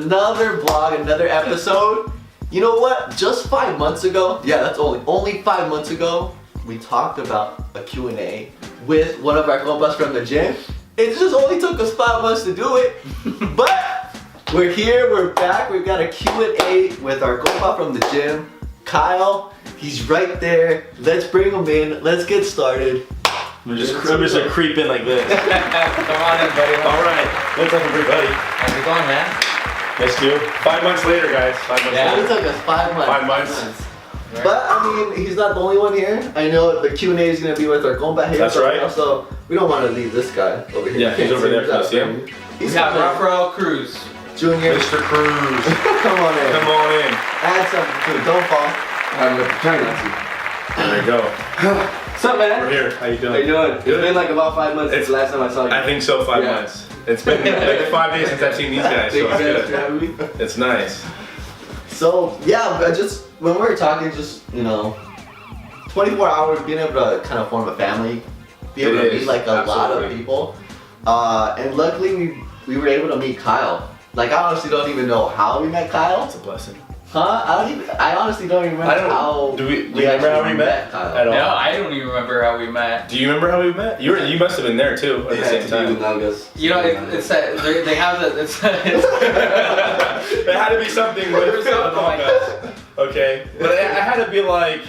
another vlog, another episode. You know what? Just 5 months ago, yeah, that's only 5 months ago, we talked about a Q&A with one of our compas from the gym. It just only took us 5 months to do it, but we're here, we're back. We've got a Q&A with our compa from the gym, Kyle. He's right there. Let's bring him in. Let's get started. I'm just gonna creep in like this. Come on in, buddy. All right. What's up, everybody? How's it going, man? Nice to you. 5 months later, guys. 5 months It later. took us 5 months. 5 months. But I mean, he's not the only one here. I know the Q&A is gonna be with our compa here. That's right. Also, we don't want to leave this guy over here. Yeah, You can't he's over see there. him. Can you see him? He's We got coming. Rafael Cruz. Junior. Mr. Cruz. Come on in. Come on in. Add something to it. Don't fall. I'm trying not to. There you go. What's up, man? We're here. How you doing? How you doing? It's been like about 5 months since the last time I saw you. I think so. 5 Yeah. months. It's been like 5 days since I've seen these guys, so Thank you it's guys for good. having me. It's nice. So yeah, but just when we were talking, just 24 hours, being able to kind of form a family, be able It to is, meet like a lot of absolutely. people, and luckily we were able to meet Kyle. Like I honestly don't even know how we met Kyle. It's a blessing. Huh? I honestly don't even remember how. Do you remember how we met Kyle. at all? No, I don't even remember how we met. Do you remember how we met? You must have been there too at the same time. You know, it's that they have the. It's There had to be something with Something like us. Okay, but I had to be like,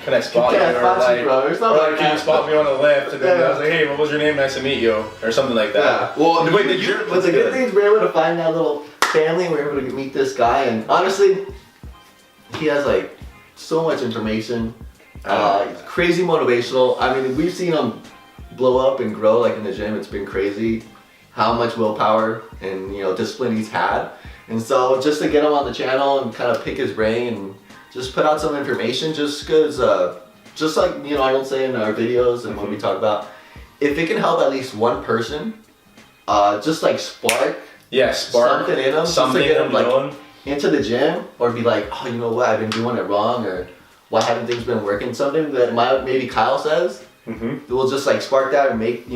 can I spot you? Yeah, Or spot you, like, bro. Or or something like, like can you that. spot me on the left? And then Yeah. I was like, hey, what was your name? Nice to meet you, or something like that. Yeah. Well, wait, did you? But the good thing is we were able to find that little family. We were able to meet this guy, and honestly, he has like so much information. Crazy motivational. I mean, we've seen him blow up and grow like in the gym. It's been crazy how much willpower and discipline he's had. And so just to get him on the channel and kind of pick his brain and just put out some information, just because, just like I don't say in our videos and when we talk about, if it can help at least one person, just like spark something in them, something just to get them like going. into the gym, or be like, oh, you know what, I've been doing it wrong, or why haven't things been working? Something that maybe Kyle says, it will just like spark that and make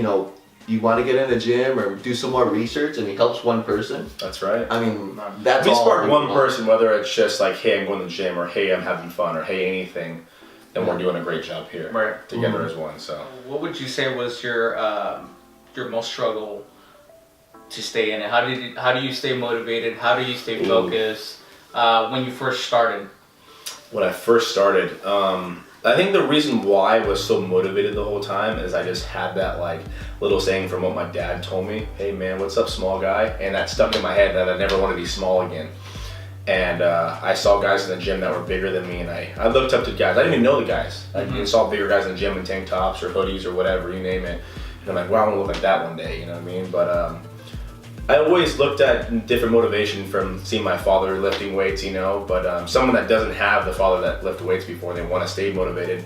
you want to get in the gym or do some more research, and it helps one person. That's right. I mean, that's We all spark we one want. person, whether it's just like, hey, I'm going to the gym, or hey, I'm having fun, or hey, anything, then we're doing a great job here Right. together as one. So What would you say was your most struggle to stay in it? How do you stay motivated? How do you stay focused when you first started? when I first started, I think the reason why I was so motivated the whole time is I just had that like little saying from what my dad told me, hey man, what's up small guy? And that stuck in my head that I never want to be small again. And I saw guys in the gym that were bigger than me, and I looked up to guys. I didn't even know the guys. I saw bigger guys in the gym in tank tops or hoodies or whatever, you name it. And I'm like, wow, I want to look like that one day, you know what I mean? But I always looked at different motivation from seeing my father lifting weights, but someone that doesn't have the father that lifted weights before, they want to stay motivated.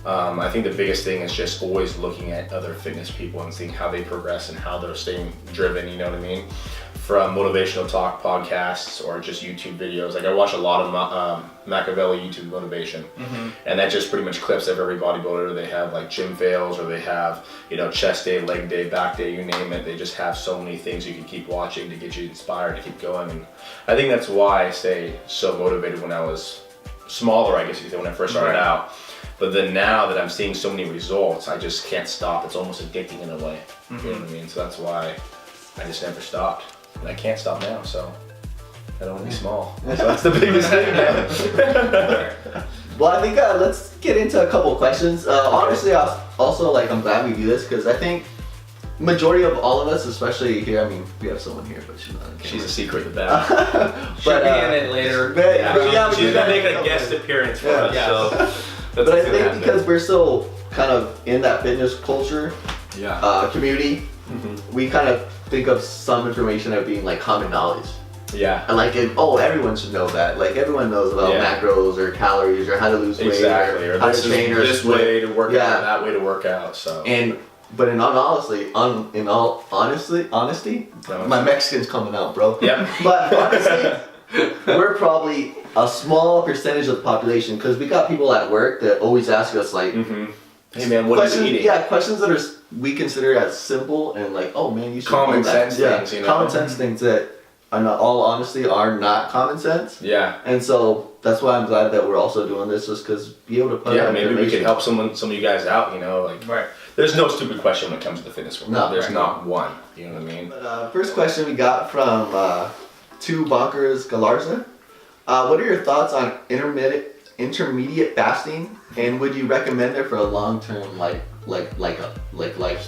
I think the biggest thing is just always looking at other fitness people and seeing how they progress and how they're staying driven, you know what I mean? From motivational talk podcasts or just YouTube videos. Like I watch a lot of Machiavelli YouTube motivation, and that just pretty much clips of every bodybuilder. They have like gym fails, or they have chest day, leg day, back day, you name it. They just have so many things you can keep watching to get you inspired to keep going. And I think that's why I stay so motivated when I was smaller, I guess you could say, when I first started out. But then now that I'm seeing so many results, I just can't stop. It's almost addicting in a way. You know what I mean? So that's why I just never stopped. And I can't stop now, so I don't want to be small. So that's the biggest thing, man. Well, I think let's get into a couple questions. Honestly, also I'm glad we do this because I think majority of all of us, especially here, I mean, we have someone here, but she's not on camera. She's a secret of that. She'll be in it later. But She's gonna make a guest appearance for us. Yeah. So But I think because we're so kind of in that fitness culture community, we kind of think of some information as being like common knowledge. Yeah. And everyone should know that. Like everyone knows about macros or calories or how to lose weight Exactly. Or how this to train is or this split. way to work Yeah. out, that way to work out. So. But in all honesty, my Mexican's coming out, bro. Yeah. But honestly, we're probably a small percentage of the population because we got people at work that always ask us like, hey man, what are you eating? Yeah, questions that we consider as simple and like, oh man, you should Common know that. sense things, Common sense things that in all honesty, are not common sense. Yeah. And so that's why I'm glad that we're also doing this, just because be able to put Yeah, out maybe we information. could help some of you guys out, you know, like, Right. there's no stupid question when it comes to the fitness world. No, There's right. not one, you know what I mean? But, first question we got from Two Bonkers Galarza. What are your thoughts on intermediate fasting, and would you recommend it for a long-term lifestyle?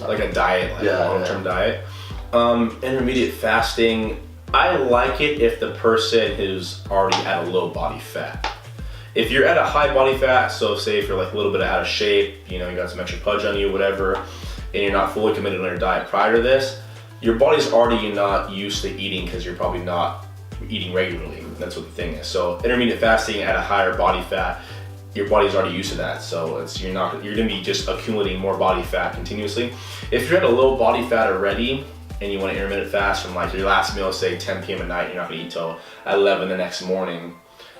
Like a diet, like Yeah, a long-term diet. Intermediate fasting, I like it if the person is already at a low body fat. If you're at a high body fat, so say if you're like a little bit out of shape, you know, you got some extra pudge on you, whatever, and you're not fully committed on your diet prior to this, your body's already not used to eating because you're probably not eating regularly. That's what the thing is. So intermediate fasting at a higher body fat, your body's already used to that. So you're gonna be just accumulating more body fat continuously. If you're at a low body fat already and you want to intermittent fast from like your last meal, say 10 p.m. at night, you're not gonna eat till 11 the next morning,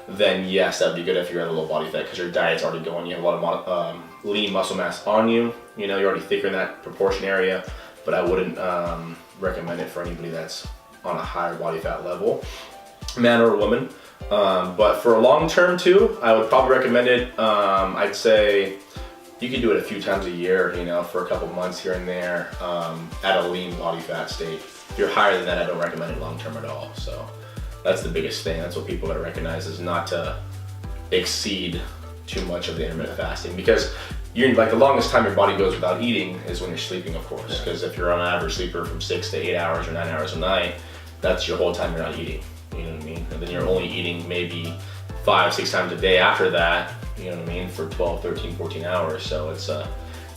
then yes, that'd be good if you're at a low body fat because your diet's already going. You have a lot of lean muscle mass on you. You know, you're already thicker in that proportion area, but I wouldn't recommend it for anybody that's on a higher body fat level, man or woman. But for a long term too, I would probably recommend it. I'd say you could do it a few times a year, you know, for a couple months here and there at a lean body fat state. If you're higher than that, I don't recommend it long term at all. So that's the biggest thing. That's what people gotta recognize, is not to exceed too much of the intermittent fasting, because you're like the longest time your body goes without eating is when you're sleeping, of course. Because if you're on an average sleeper from 6 to 8 hours or 9 hours a night, that's your whole time you're not eating. You know what I mean? And then you're only eating maybe 5-6 times a day after that, you know what I mean, for 12, 13, 14 hours. So it's a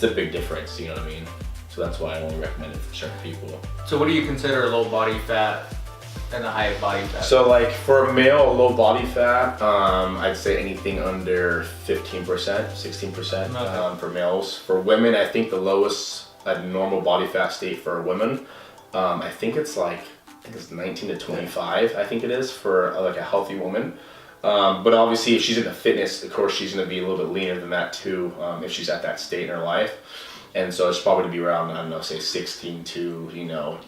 big difference, you know what I mean? So that's why I only recommend it for certain people. So what do you consider low body fat and a high body fat? So like for a male, low body fat, I'd say anything under 15%, 16% Okay. For males. For women, I think the lowest normal body fat state for women, I think it's 19 to 25, I think it is, for like a healthy woman. But obviously if she's into fitness, of course she's gonna be a little bit leaner than that too, if she's at that state in her life. And so it's probably to be around, I don't know, say 16 to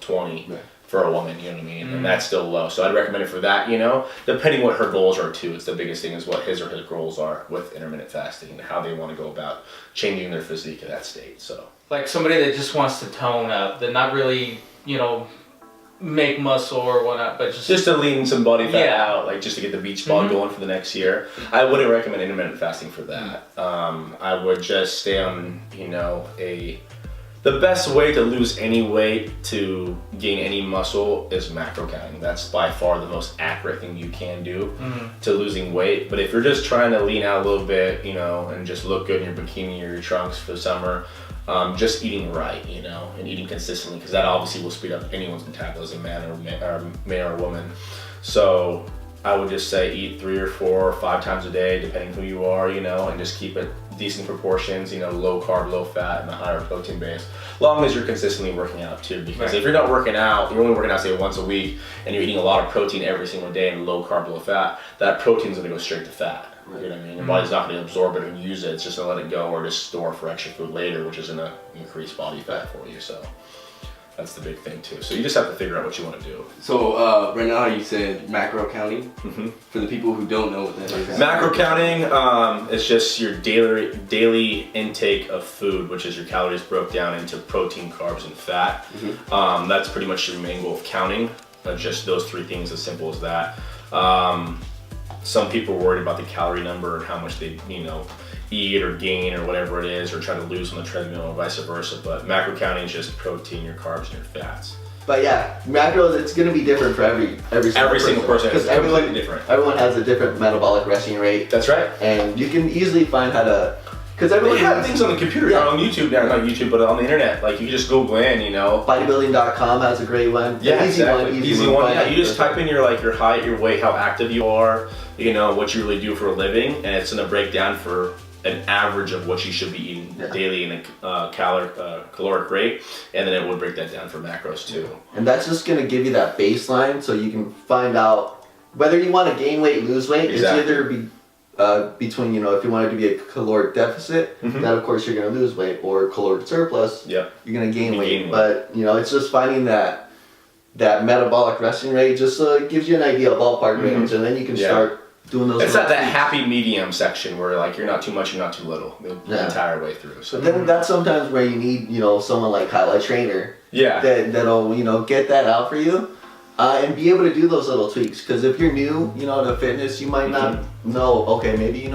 20 for a woman, you know what I mean? And that's still low. So I'd recommend it for that, you know, depending what her goals are too. It's the biggest thing is what his or his goals are with intermittent fasting and how they want to go about changing their physique at that state. So Like somebody that just wants to tone up, that not really, make muscle or whatnot, but just to lean some body fat Yeah. out, like just to get the beach ball going for the next year. I wouldn't recommend intermittent fasting for that. I would just stay on, the best way to lose any weight, to gain any muscle, is macro counting. That's by far the most accurate thing you can do to losing weight. But if you're just trying to lean out a little bit, and just look good in your bikini or your trunks for the summer, just eating right, and eating consistently, because that obviously will speed up anyone's metabolism, man or male or woman. So I would just say eat 3 or 4 or 5 times a day, depending who you are, and just keep it decent proportions, low carb, low fat, and a higher protein base, long as you're consistently working out too. Because if you're not working out, you're only working out say once a week, and you're eating a lot of protein every single day and low carb, low fat, that protein's gonna go straight to fat. You know what I mean? Your body's not going to absorb it and use it. It's just going to let it go or just store for extra food later, which is going to increase body fat for you. So that's the big thing too. So you just have to figure out what you want to do. So right now you said macro counting. For the people who don't know what that is. Macro counting is just your daily intake of food, which is your calories broke down into protein, carbs, and fat. That's pretty much your main goal of counting. Just those 3 things, as simple as that. Some people are worried about the calorie number and how much they, eat or gain or whatever it is, or try to lose on the treadmill or vice versa. But macro counting is just protein, your carbs, and your fats. But yeah, macros, it's going to be different for every single person. Because everyone different. Everyone has a different metabolic resting rate. That's right. And you can easily find how to, because everyone they have things on the computer, on YouTube now, not YouTube, but on the internet. Like you can just Google in, Bodybuilding.com has a great one. Yeah, easy exactly. Easy one. Yeah, you just person. type in your height, your weight, how active you are, what you really do for a living, and it's gonna break down for an average of what you should be eating daily in a caloric rate, and then it would break that down for macros too. And that's just gonna give you that baseline, so you can find out whether you want to gain weight, lose weight. Exactly. It's either between if you want it to be a caloric deficit, then of course you're gonna lose weight, or caloric surplus, you're gonna gain weight. But it's just finding that that metabolic resting rate, just so it gives you an idea of ballpark range, and then you can start doing those. It's little not that tweaks. happy medium section where like you're not too much, you're not too little the entire way through. So But then that's sometimes where you need, someone like Kyle, a trainer, yeah, that'll get that out for you, and be able to do those little tweaks. Because if you're new, to fitness, you might not know. Okay, maybe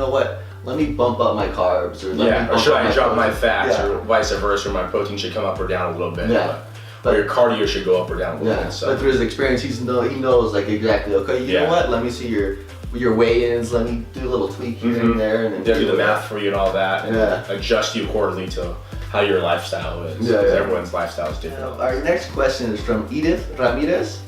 let me bump up my carbs, or should I drop my fats, Yeah. or vice versa, or my protein should come up or down a little bit. Yeah. Or your cardio should go up or down a little bit. So. But through his experience, he knows like exactly. Okay, you know what? Let me see your weigh-ins. Let me do a little tweak here and there, and then They'll do the math for you and all that, and Yeah. adjust you accordingly to how your lifestyle is. Yeah, Because yeah. everyone's lifestyle is different. Our next question is from Edith Ramirez.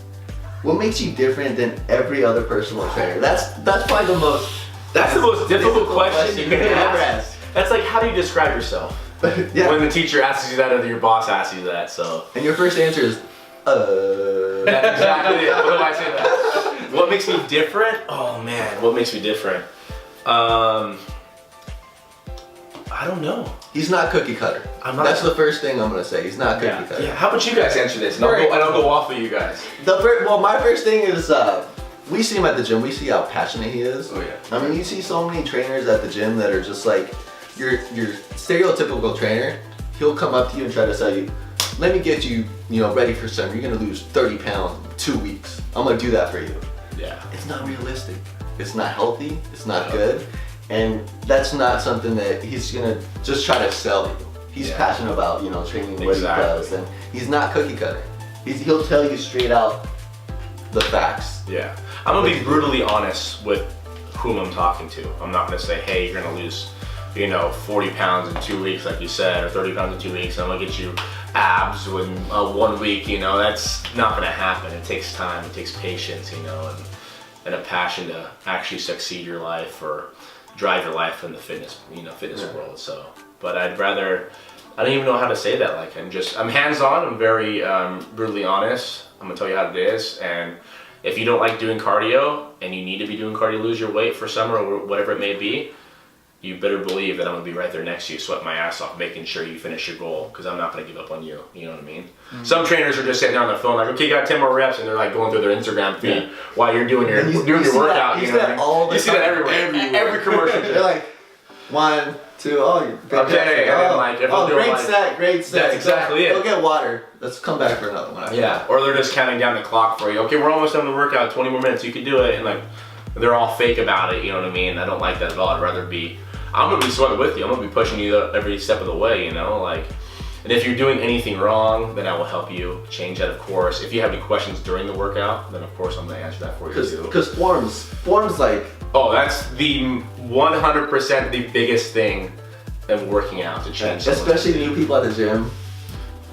What makes you different than every other personal trainer? That's probably the most. That's the most difficult question you can ever ask. That's like, how do you describe yourself? Yeah. When the teacher asks you that, or your boss asks you that, so. And your first answer is, That's exactly it. What do I say that? What makes me different? Oh man, what makes me different? I don't know. He's not cookie cutter. I'm not- That's the first thing I'm gonna say. He's not cookie cutter. Yeah, how about you guys answer this? And I'll go off of you guys. My first thing is, we see him at the gym. We see how passionate he is. Oh, yeah. I mean, you see so many trainers at the gym that are just like your stereotypical trainer. He'll come up to you and try to sell you, let me get you, ready for summer. You're gonna lose 30 pounds in 2 weeks. I'm gonna do that for you. Yeah. It's not realistic. It's not healthy. It's not good. And that's not something that he's gonna just try to sell you. He's passionate about, training what he does, and he's not cookie cutter. He'll tell you straight out the facts. Yeah. I'm gonna be brutally honest with whom I'm talking to. I'm not gonna say, hey, you're gonna lose, 40 pounds in 2 weeks, like you said, or 30 pounds in 2 weeks. I'm gonna get you abs in 1 week. That's not gonna happen. It takes time. It takes patience, and a passion to actually succeed your life or drive your life in the fitness world. So, but I don't even know how to say that. Like, I'm hands-on. I'm very brutally honest. I'm gonna tell you how it is. And if you don't like doing cardio and you need to be doing cardio to lose your weight for summer or whatever it may be, you better believe that I'm gonna be right there next to you, sweating my ass off, making sure you finish your goal, because I'm not gonna give up on you. You know what I mean? Mm-hmm. Some trainers are just sitting there on their phone, like, okay, got 10 more reps, and they're like going through their Instagram feed while you're doing your workout. You see that all the you see time. that everywhere. Every commercial. They're like, 1, 2, you're fantastic. Okay, and then, like, if I'm doing, great set. That's exactly it. Go get water. Let's come back for another one. Yeah, or they're just counting down the clock for you. Okay, we're almost done the workout, 20 more minutes, you can do it. And like, they're all fake about it, you know what I mean? I don't like that at all. I'm gonna be sweating with you. I'm gonna be pushing you every step of the way, and if you're doing anything wrong, then I will help you change that, of course. If you have any questions during the workout, then of course I'm gonna answer that for you too. Because forms like... Oh, that's the 100% the biggest thing of working out to change. Especially new people at the gym.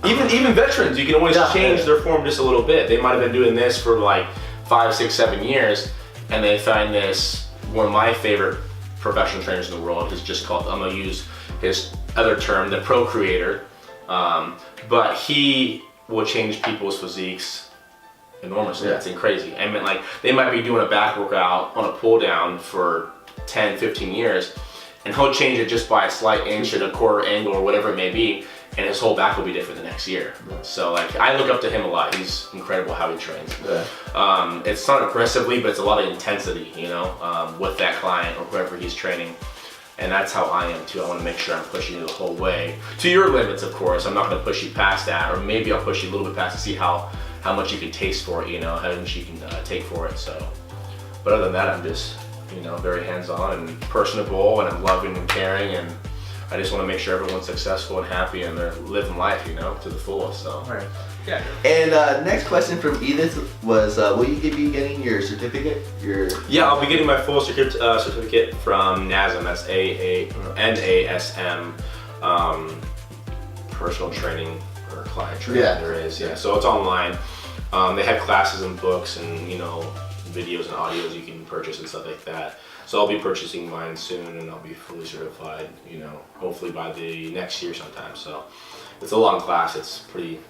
Even veterans, you can always change their form just a little bit. They might have been doing this for like 5, 6, 7 years, and they find this, one of my favorite professional trainers in the world is just called, I'm gonna use his other term, the procreator, but he will change people's physiques enormously. That's crazy. I mean, like, they might be doing a back workout on a pull down for 10, 15 years, and he'll change it just by a slight inch and a quarter angle or whatever it may be, and his whole back will be different the next year. So like, I look up to him a lot. He's incredible how he trains. It's not aggressively, but it's a lot of intensity, with that client or whoever he's training. And that's how I am too. I want to make sure I'm pushing you the whole way. To your limits, of course. I'm not going to push you past that, or maybe I'll push you a little bit past to see how much you can taste for it, how much you can take for it. So, but other than that, I'm just, very hands-on and personable, and I'm loving and caring, and I just want to make sure everyone's successful and happy and they're living life, to the fullest. So. Right. Yeah. And next question from Edith was, will you be getting your certificate? Yeah, I'll be getting my full certificate from NASM. That's NASM, personal training or client training. Yeah. There is. Yeah. So it's online. They have classes and books and videos and audios you can purchase and stuff like that. So I'll be purchasing mine soon, and I'll be fully certified, hopefully by the next year sometime. So it's a long class. It's pretty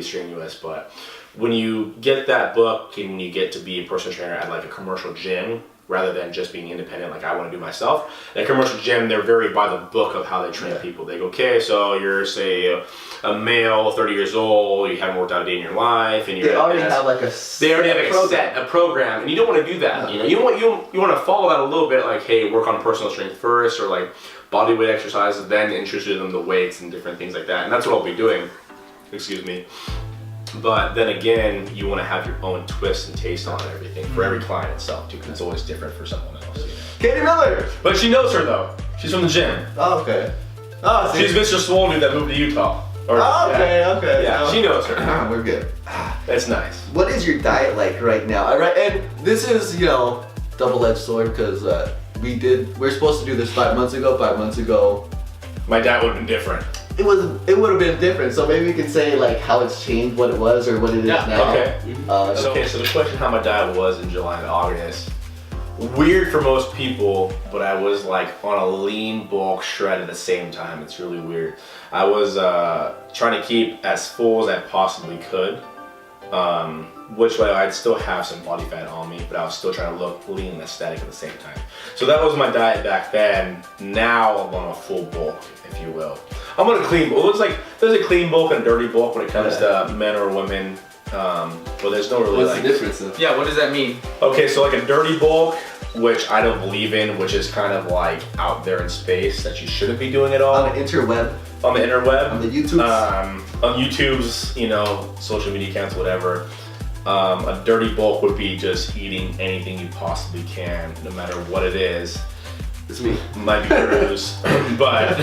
strenuous, but when you get that book and you get to be a personal trainer at like a commercial gym rather than just being independent like I want to do myself. In a commercial gym, they're very by the book of how they train people. They go, okay, so you're, say, a male, 30 years old, you haven't worked out a day in your life, and They already have like a program, and you don't want to do that. You know, you want to follow that a little bit, like, hey, work on personal strength first, or like body weight exercises, then introduce them to weights and different things like that. And that's what I'll be doing. Excuse me. But then again, you want to have your own twist and taste on everything for every client itself too, because it's always different for someone else. You know? Katie Miller! But she knows her though. She's from the gym. Oh, okay. Oh, see? She's Mr. Swole dude that moved to Utah. Okay. Yeah, she knows her. We're good. That's nice. What is your diet like right now? And this is, double-edged sword because we're supposed to do this 5 months ago. 5 months ago, My diet would have been different. it would have been different. So maybe we can say like how it's changed, what it was, or what it is now. Okay. So So the question how my diet was in July and August, weird for most people, but I was like on a lean bulk shred at the same time. It's really weird. I was trying to keep as full as I possibly could, which way I'd still have some body fat on me, but I was still trying to look lean and aesthetic at the same time. So that was my diet back then. Now I'm on a full bulk, if you will. I'm on a clean bulk. It looks like there's a clean bulk and a dirty bulk when it comes to men or women. But there's no really What's the difference though? Yeah, what does that mean? Okay, so like a dirty bulk, which I don't believe in, which is kind of like out there in space that you shouldn't be doing at all. on the interweb, On the interweb. on the YouTube. On YouTube's, social media accounts, whatever. A dirty bulk would be just eating anything you possibly can, no matter what it is. It's me. Might be cruise, but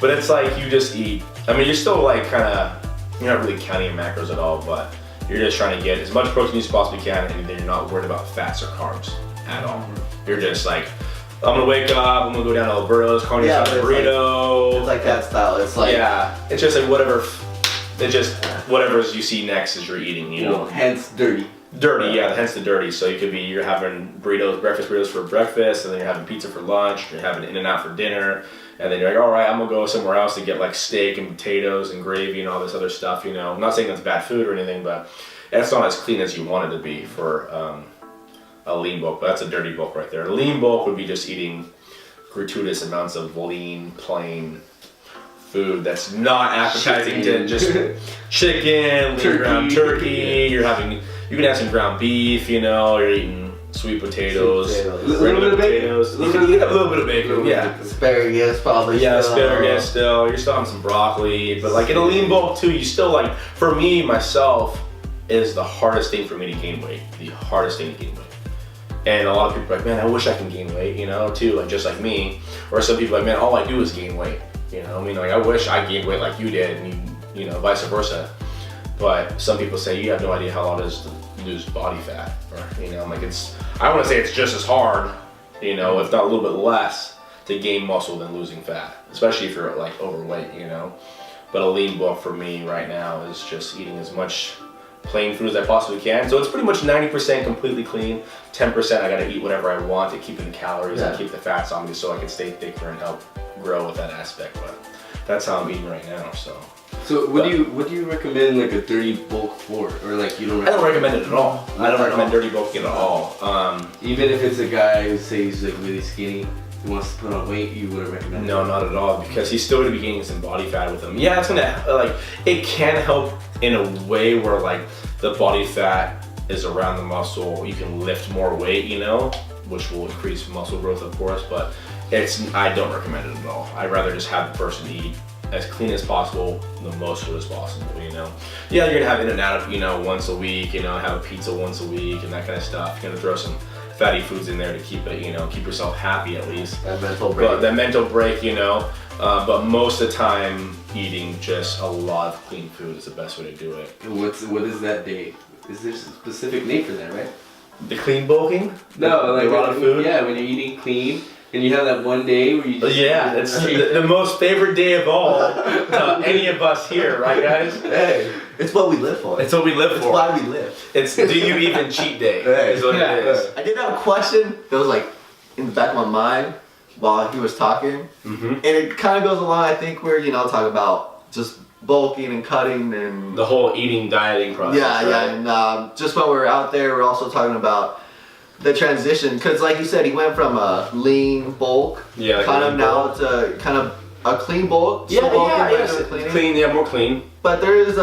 it's like you just eat. I mean, you're still like you're not really counting your macros at all, but you're just trying to get as much protein as you possibly can, and then you're not worried about fats or carbs at all. You're just like, I'm gonna wake up, I'm gonna go down to Alberto's, carne asada burrito. It's like that style. It's like It's just like whatever. It's just whatever you see next as you're eating, Hence dirty. Dirty, hence the dirty. So you're having breakfast burritos for breakfast, and then you're having pizza for lunch, you're having In-N-Out for dinner, and then you're like, all right, I'm gonna go somewhere else to get like steak and potatoes and gravy and all this other stuff. I'm not saying that's bad food or anything, but it's not as clean as you want it to be for a lean bulk. But that's a dirty bulk right there. A lean bulk would be just eating gratuitous amounts of lean, plain food that's not appetizing to just chicken, lean ground turkey. You can have some ground beef. You're eating sweet potatoes, regular potatoes. You can have a little bit of bacon. Yeah. asparagus, probably. Yeah, asparagus still. You're still having some broccoli, but like in a lean bulk too, you still like. For me, myself, is the hardest thing for me to gain weight. The hardest thing to gain weight. And a lot of people are like, man, I wish I can gain weight, too, like just like me. Or some people are like, man, all I do is gain weight. I wish I gained weight like you did, and vice versa. But some people say you have no idea how long it is to lose body fat, or I want to say it's just as hard, if not a little bit less, to gain muscle than losing fat, especially if you're like overweight, But a lean bulk for me right now is just eating as much plain food as I possibly can. So it's pretty much 90% completely clean, 10% I gotta eat whatever I want to keep in the calories and keep the fats on me so I can stay thicker and help grow with that aspect. But that's how I'm eating right now. So what do you recommend like a dirty bulk for, or like you don't? I don't recommend it at all. I don't recommend dirty bulking at all. Even if it's a guy who says he's like really skinny, he wants to put on weight, you wouldn't recommend it? No, not at all, because he's still gonna be gaining some body fat with him. Yeah, it's gonna it can help in a way where like the body fat is around the muscle. You can lift more weight, which will increase muscle growth, of course. But I don't recommend it at all. I'd rather just have the person eat as clean as possible, the most food as possible, Yeah, you're gonna have In-N-Out, once a week, have a pizza once a week and that kind of stuff. You're gonna throw some fatty foods in there to keep it, keep yourself happy at least. That mental break. But that mental break, but most of the time eating just a lot of clean food is the best way to do it. What is that day? Is there a specific name for that, right? The clean bulking? No, like a lot of food? Yeah, when you're eating clean. And you have that one day where you just... Yeah, it's the most favorite day of all to any of us here, right guys? Hey, it's what we live for. It's what we live for. It's why we live. It's do you even cheat day is what it is. I did have a question that was like in the back of my mind while he was talking. And it kind of goes along, I think, where, talk about just bulking and cutting and... The whole eating, dieting process. Yeah, and just when we're out there, we're also talking about the transition, because like you said, he went from a lean bulk, Yeah, like kind a of lean now bulk. to kind of a clean bulk. Yeah, bulk yeah, and yes. regular cleaning. Clean, yeah, more clean. But there is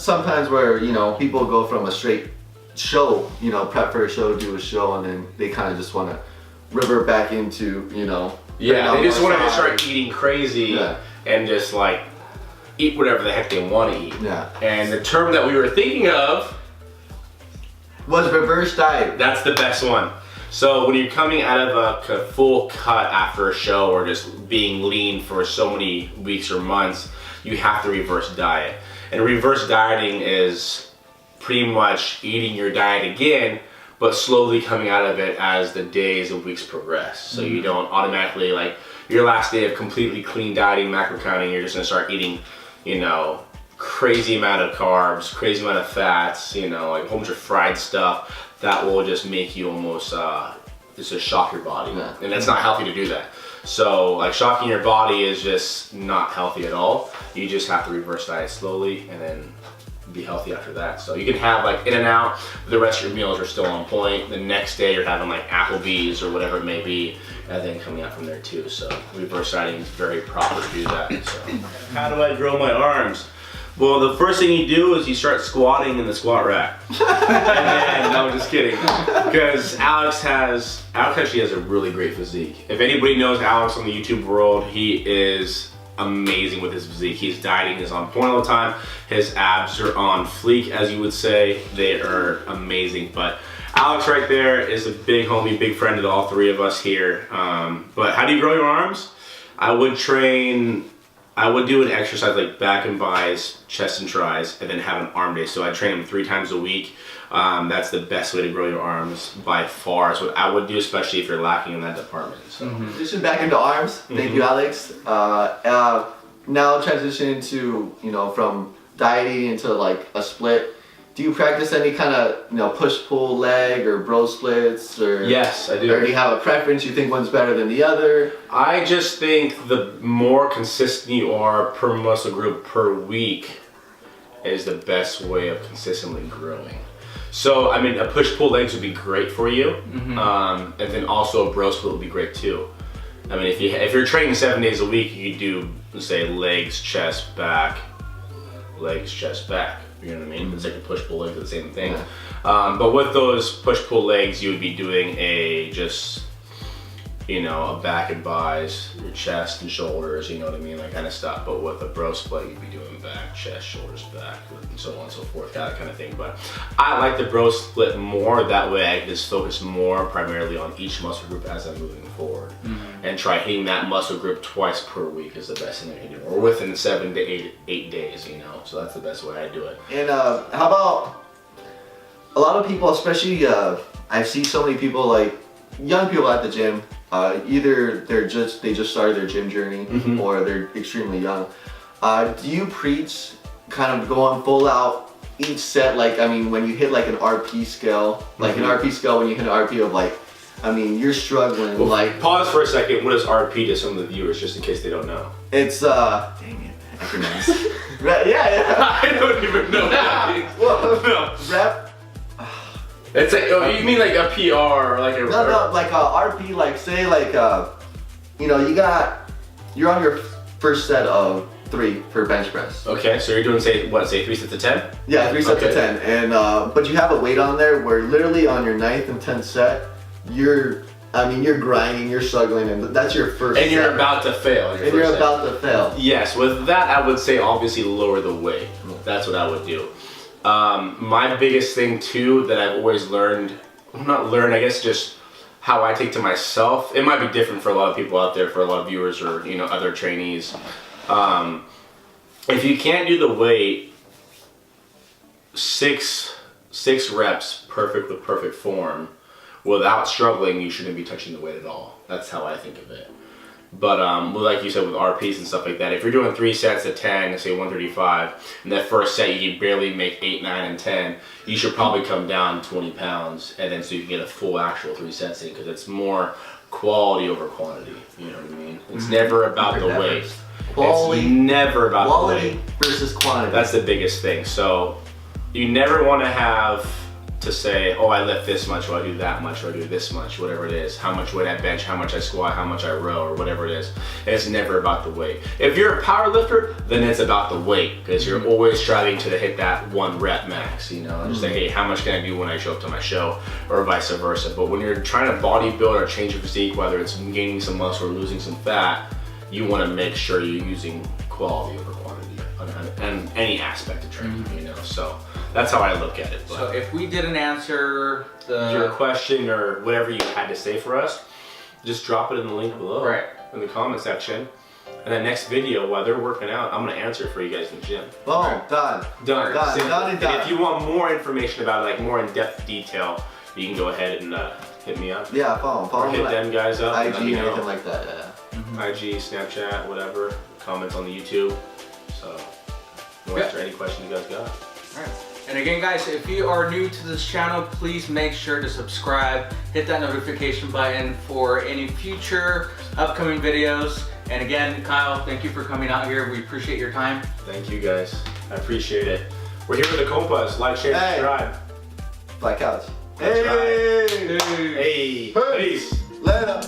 sometimes where, you know, people go from a straight show, you know, prep for a show, do a show, and then they kind of just want to revert back into, you know. Yeah, they just want to more start eating crazy Yeah. and just like eat whatever the heck they want to eat. Yeah. And the term that we were thinking of, Was reverse diet. that's the best one. So when you're coming out of a full cut after a show or just being lean for so many weeks or months, you have to reverse diet. And reverse dieting is pretty much eating your diet again, but slowly coming out of it as the days and weeks progress. So you don't automatically, like, your last day of completely clean dieting, macro counting, you're just gonna start eating, you know, crazy amount of carbs, crazy amount of fats, you know, like a whole bunch of fried stuff that will just make you almost, just to shock your body. Yeah. And it's not healthy to do that. So like shocking your body is just not healthy at all. You just have to reverse diet slowly and then be healthy after that. So you can have like In-N-Out, the rest of your meals are still on point. The next day you're having like Applebee's or whatever it may be, and then coming out from there too. So reverse dieting is very proper to do that. So how do I grow my arms? Well, the first thing you do is you start squatting in the squat rack. And then, no, I'm just kidding. Because Alex actually has a really great physique. If anybody knows Alex on the YouTube world, he is amazing with his physique. His dieting is on point all the time. His abs are on fleek, as you would say. They are amazing. But Alex right there is a big homie, big friend to all three of us here. But how do you grow your arms? I would do an exercise like back and bis, chest and tris, and then have an arm day. So I train them 3 times a week. That's the best way to grow your arms by far. Is what I would do, especially if you're lacking in that department. So. Transition back into arms. Thank you, Alex. Now transition into, you know, from dieting into like a split. Do you practice any kind of, you know, push-pull leg or bro splits, or Yes, I do. Or do you have a preference? You think one's better than the other? I just think the more consistent you are per muscle group per week is the best way of consistently growing. So, I mean, a push-pull legs would be great for you, and then also a bro split would be great too. I mean, if you're training 7 days a week, you do, say, legs, chest, back, legs, chest, back. You know what I mean? It's like a push-pull legs, the same thing. But with those push-pull legs, you would be doing a back and bis, your chest and shoulders, you know what I mean, that kind of stuff. But with a bro split, you'd be doing back, chest, shoulders, back, and so on and so forth, that kind of thing. But I like the bro split more. That way I can just focus more primarily on each muscle group as I'm moving forward. And try hitting that muscle group twice per week is the best thing I can do. Or within 7 to 8 days, you know. So that's the best way I do it. And how about a lot of people, especially I see so many people, like young people at the gym, either they just started their gym journey or they're extremely young. Do you preach kind of going full out each set? Like, I mean, when you hit like an RP scale, like an RP scale, when you hit an RP of like, I mean, you're struggling. Well, like, pause for a second. What is RP to some of the viewers, just in case they don't know? it's dang it, acronyms. yeah. I don't even know what that means. Well, No. rep. It's like, oh, you mean like a PR or like a... No, like RP, like say like you know, you're on your first set of 3 for bench press. Okay, so you're doing, say 3 sets of 10? Yeah, 3 sets of Okay. 10, and but you have a weight on there where literally on your 9th and 10th set, you're grinding, you're struggling, and that's your first. And you're set. about to fail. And you're about to fail. Yes, with that I would say obviously lower the weight. That's what I would do. My biggest thing too that I've always learned, I guess just how I take to myself. It might be different for a lot of people out there, for a lot of viewers or, you know, other trainees. If you can't do the weight, 6 reps perfect with perfect form without struggling, you shouldn't be touching the weight at all. That's how I think of it. But like you said, with RPs and stuff like that, if you're doing 3 sets of 10, say 135, and that first set you can barely make 8, 9, and 10, you should probably come down 20 pounds, and then so you can get a full actual 3 sets in, because it's more quality over quantity. You know what I mean? It's never about the weight. Quality. It's never about the weight. Quality versus quantity. That's the biggest thing. So you never want to have to say, oh, I lift this much, or I do that much, or I do this much, whatever it is. How much weight I bench, how much I squat, how much I row, or whatever it is. And it's never about the weight. If you're a power lifter, then it's about the weight, because you're always striving to hit that 1 rep max, you know, and just say, hey, how much can I do when I show up to my show, or vice versa. But when you're trying to bodybuild or change your physique, whether it's gaining some muscle or losing some fat, you want to make sure you're using quality over quantity on any aspect of training, you know. So that's how I look at it. But So if we didn't answer your question or whatever you had to say for us, just drop it in the link below, Right. in the comment section. And the next video, while they're working out, I'm gonna answer it for you guys in the gym. Boom, done. Done. Done, Simple. done and done. If you want more information about it, like more in-depth detail, you can go ahead and hit me up. Yeah, follow Or hit me. them guys up. IG, let me know. anything like that, yeah. IG, Snapchat, whatever. Comments on the YouTube. So, we'll Yeah. answer any questions you guys got. Alright. And again, guys, if you are new to this channel, please make sure to subscribe, hit that notification button for any future upcoming videos. And again, Kyle, thank you for coming out here. We appreciate your time. Thank you guys. I appreciate it. We're here with the compas. Like, share, Hey. subscribe. Black Couch. That's Hey! Hey. Peace. Later.